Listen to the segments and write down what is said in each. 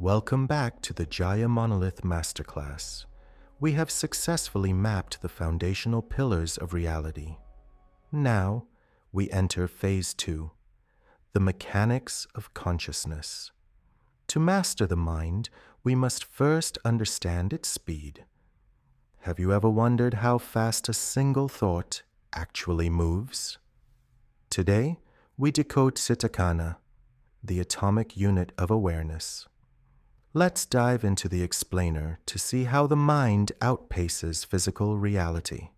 Welcome back to the Jaya Monolith Masterclass. We have successfully mapped the foundational pillars of reality. Now, we enter Phase 2, the mechanics of consciousness. To master the mind, we must first understand its speed. Have you ever wondered how fast a single thought actually moves? Today, we decode Cittakkhana, the atomic unit of awareness. Let's dive into the explainer to see how the mind outpaces physical reality.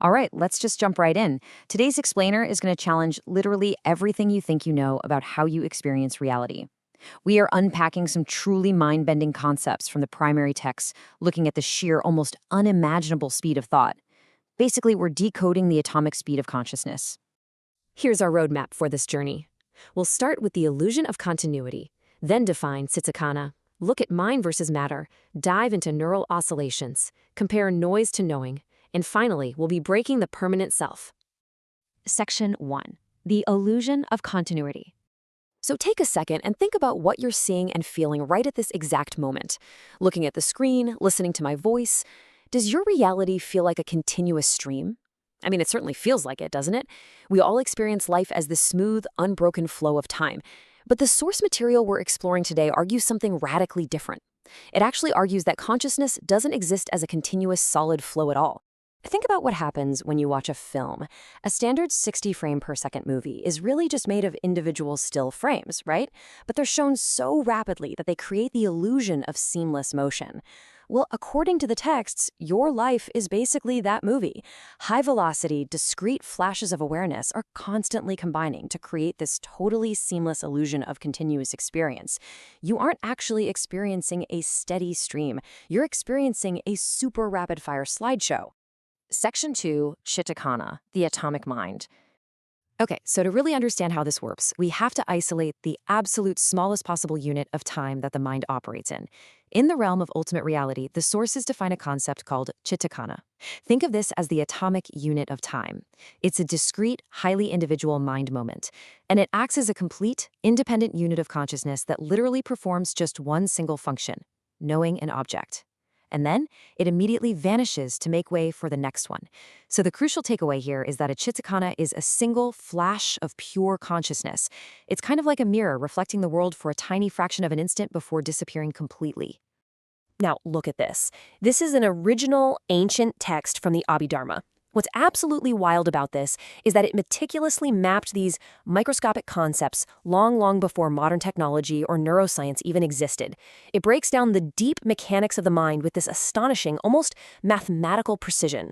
All right, let's just jump right in. Today's explainer is going to challenge literally everything you think you know about how you experience reality. We are unpacking some truly mind-bending concepts from the primary text, looking at the sheer, almost unimaginable speed of thought. Basically, we're decoding the atomic speed of consciousness. Here's our roadmap for this journey. We'll start with the illusion of continuity, then define Cittakkhana, look at mind versus matter, dive into neural oscillations, compare noise to knowing, and finally, we'll be breaking the permanent self. Section 1. The illusion of continuity. So take a second and think about what you're seeing and feeling right at this exact moment. Looking at the screen, listening to my voice, does your reality feel like a continuous stream? I mean, it certainly feels like it, doesn't it? We all experience life as this smooth, unbroken flow of time. But the source material we're exploring today argues something radically different. It actually argues that consciousness doesn't exist as a continuous, solid flow at all. Think about what happens when you watch a film. A standard 60 frame per second movie is really just made of individual still frames, right? But they're shown so rapidly that they create the illusion of seamless motion. Well, according to the texts, your life is basically that movie. High-velocity, discrete flashes of awareness are constantly combining to create this totally seamless illusion of continuous experience. You aren't actually experiencing a steady stream. You're experiencing a super rapid-fire slideshow. Section 2, Cittakkhana, the atomic mind. Okay, so to really understand how this works, we have to isolate the absolute smallest possible unit of time that the mind operates in. In the realm of ultimate reality, the sources define a concept called Cittakkhana. Think of this as the atomic unit of time. It's a discrete, highly individual mind moment, and it acts as a complete, independent unit of consciousness that literally performs just one single function, knowing an object. And then it immediately vanishes to make way for the next one. So the crucial takeaway here is that a Cittakkhana is a single flash of pure consciousness. It's kind of like a mirror reflecting the world for a tiny fraction of an instant before disappearing completely. Now, look at this. This is an original, ancient text from the Abhidharma. What's absolutely wild about this is that it meticulously mapped these microscopic concepts long before modern technology or neuroscience even existed. It breaks down the deep mechanics of the mind with this astonishing, almost mathematical precision.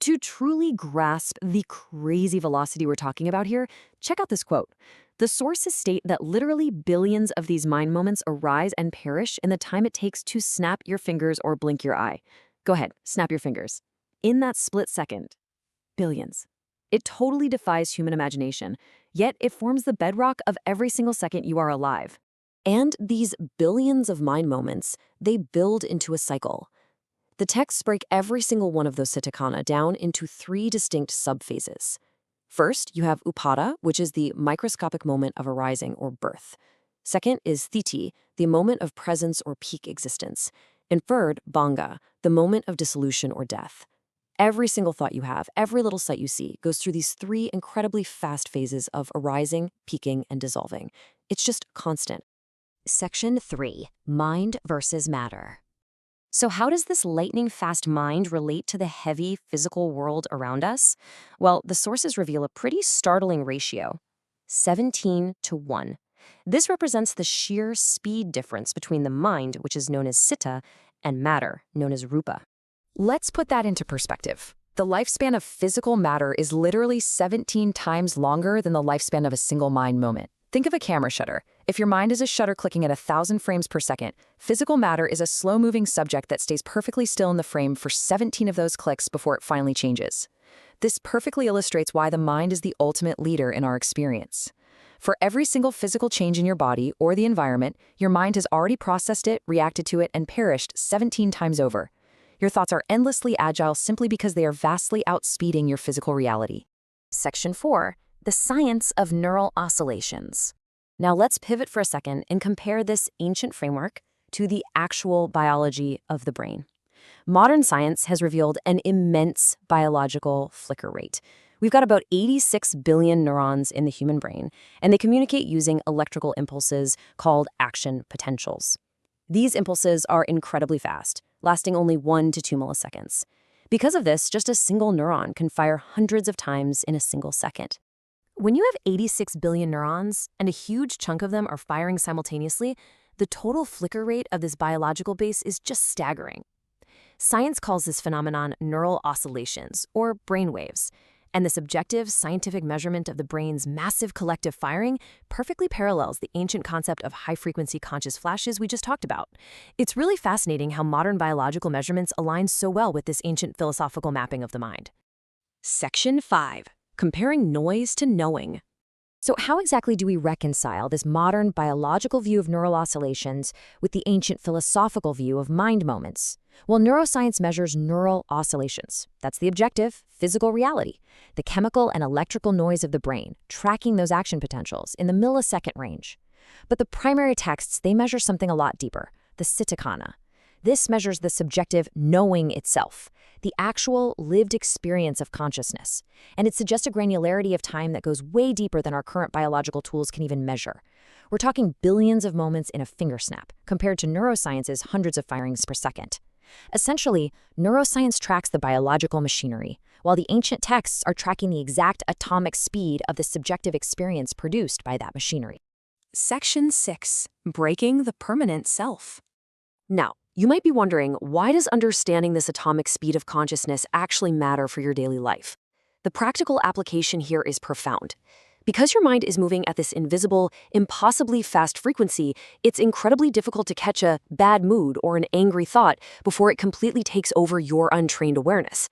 To truly grasp the crazy velocity we're talking about here, check out this quote. The sources state that literally billions of these mind moments arise and perish in the time it takes to snap your fingers or blink your eye. Go ahead, snap your fingers. In that split second, billions. It totally defies human imagination, yet it forms the bedrock of every single second you are alive. And these billions of mind moments, they build into a cycle. The texts break every single one of those Cittakkhana down into 3 distinct subphases. First, you have upada, which is the microscopic moment of arising or birth. Second is thiti, the moment of presence or peak existence. And third, bhanga, the moment of dissolution or death. Every single thought you have, every little sight you see, goes through these 3 incredibly fast phases of arising, peaking, and dissolving. It's just constant. Section 3, mind versus matter. So how does this lightning-fast mind relate to the heavy physical world around us? Well, the sources reveal a pretty startling ratio, 17:1. This represents the sheer speed difference between the mind, which is known as citta, and matter, known as rupa. Let's put that into perspective. The lifespan of physical matter is literally 17 times longer than the lifespan of a single mind moment. Think of a camera shutter. If your mind is a shutter clicking at 1,000 frames per second, physical matter is a slow-moving subject that stays perfectly still in the frame for 17 of those clicks before it finally changes. This perfectly illustrates why the mind is the ultimate leader in our experience. For every single physical change in your body or the environment, your mind has already processed it, reacted to it, and perished 17 times over. Your thoughts are endlessly agile simply because they are vastly outspeeding your physical reality. Section 4. The science of neural oscillations. Now let's pivot for a second and compare this ancient framework to the actual biology of the brain. Modern science has revealed an immense biological flicker rate. We've got about 86 billion neurons in the human brain, and they communicate using electrical impulses called action potentials. These impulses are incredibly fast, lasting only 1 to 2 milliseconds. Because of this, just a single neuron can fire hundreds of times in a single second. When you have 86 billion neurons and a huge chunk of them are firing simultaneously, the total flicker rate of this biological base is just staggering. Science calls this phenomenon neural oscillations, or brainwaves, and this objective scientific measurement of the brain's massive collective firing perfectly parallels the ancient concept of high-frequency conscious flashes we just talked about. It's really fascinating how modern biological measurements align so well with this ancient philosophical mapping of the mind. Section 5. Comparing noise to knowing. So how exactly do we reconcile this modern biological view of neural oscillations with the ancient philosophical view of mind moments? Well, neuroscience measures neural oscillations. That's the objective, physical reality, the chemical and electrical noise of the brain, tracking those action potentials in the millisecond range. But the primary texts, they measure something a lot deeper, the Cittakkhana. This measures the subjective knowing itself, the actual lived experience of consciousness. And it suggests a granularity of time that goes way deeper than our current biological tools can even measure. We're talking billions of moments in a finger snap, compared to neuroscience's hundreds of firings per second. Essentially, neuroscience tracks the biological machinery, while the ancient texts are tracking the exact atomic speed of the subjective experience produced by that machinery. Section 6. Breaking the permanent self. Now, you might be wondering, why does understanding this atomic speed of consciousness actually matter for your daily life? The practical application here is profound. Because your mind is moving at this invisible, impossibly fast frequency, it's incredibly difficult to catch a bad mood or an angry thought before it completely takes over your untrained awareness.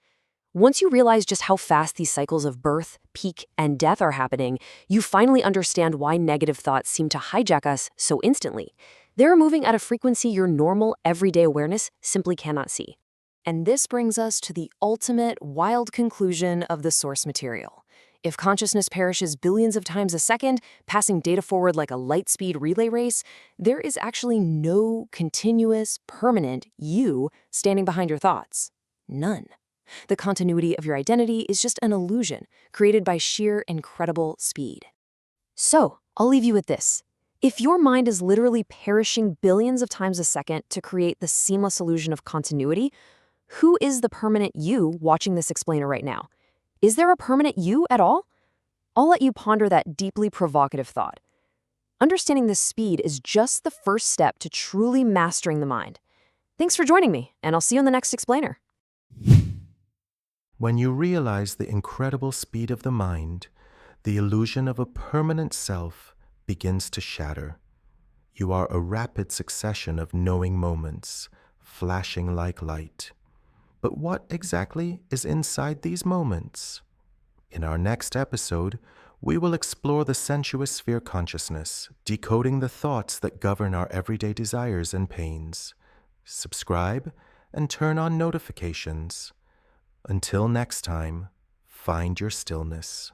Once you realize just how fast these cycles of birth, peak, and death are happening, you finally understand why negative thoughts seem to hijack us so instantly. They're moving at a frequency your normal, everyday awareness simply cannot see. And this brings us to the ultimate, wild conclusion of the source material. If consciousness perishes billions of times a second, passing data forward like a light-speed relay race, there is actually no continuous, permanent you standing behind your thoughts. None. The continuity of your identity is just an illusion created by sheer incredible speed. So, I'll leave you with this. If your mind is literally perishing billions of times a second to create the seamless illusion of continuity, who is the permanent you watching this explainer right now? Is there a permanent you at all? I'll let you ponder that deeply provocative thought. Understanding this speed is just the first step to truly mastering the mind. Thanks for joining me, and I'll see you in the next explainer. When you realize the incredible speed of the mind, the illusion of a permanent self begins to shatter. You are a rapid succession of knowing moments, flashing like light. But what exactly is inside these moments? In our next episode, we will explore the sensuous sphere consciousness, decoding the thoughts that govern our everyday desires and pains. Subscribe and turn on notifications. Until next time, find your stillness.